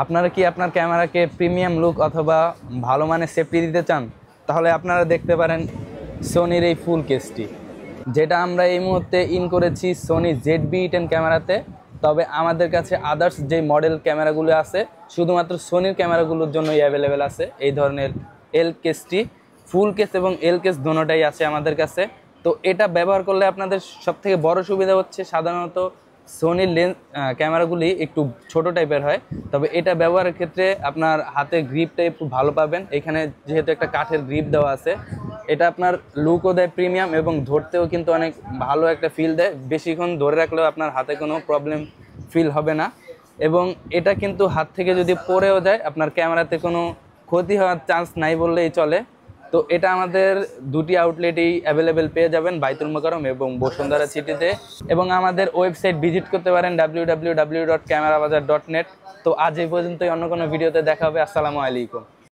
আপনারা কি আপনার ক্যামেরাকে প্রিমিয়াম লুক অথবা ভালো মানের সেফটি দিতে চান, তাহলে আপনারা দেখতে পারেন সোনির এই ফুল কেসটি, যেটা আমরা এই মুহূর্তে ইন করেছি সোনি ZV-10 ক্যামেরাতে। তবে আমাদের কাছে আদার্স যে মডেল ক্যামেরাগুলো আছে শুধুমাত্র সোনির ক্যামেরাগুলোর জন্যই অ্যাভেলেবেল আছে এই ধরনের এল কেসটি। ফুল কেস এবং এল কেস দুটোটাই আছে আমাদের কাছে। তো এটা ব্যবহার করলে আপনাদের সবথেকে বড় সুবিধা হচ্ছে, সাধারণত সোনির লেন্স ক্যামেরাগুলি একটু ছোট টাইপের হয়, তবে এটা ব্যবহারের ক্ষেত্রে আপনার হাতের গ্রিপটা একটু ভালো পাবেন। এখানে যেহেতু একটা কাঠের গ্রিপ দেওয়া আছে, এটা আপনার লুকও দেয় প্রিমিয়াম এবং ধরতেও কিন্তু অনেক ভালো একটা ফিল দেয়। বেশিক্ষণ ধরে রাখলেও আপনার হাতে কোনো প্রবলেম ফিল হবে না। এবং এটা কিন্তু হাত থেকে যদি পড়েও যায় আপনার ক্যামেরাতে কোনো ক্ষতি হওয়ার চান্স নাই বললেই চলে। তো এটা আমাদের দুটি আউটলেটেই অ্যাভেলেবেল পেয়ে যাবেন, বাইতুল মোকাররম এবং বসুন্ধরা সিটিতে। এবং আমাদের ওয়েবসাইট ভিজিট করতে পারেন www.camerabazar.net। তো আজ এই পর্যন্তই, অন্য কোনো ভিডিওতে দেখা হবে। আসসালামু আলাইকুম।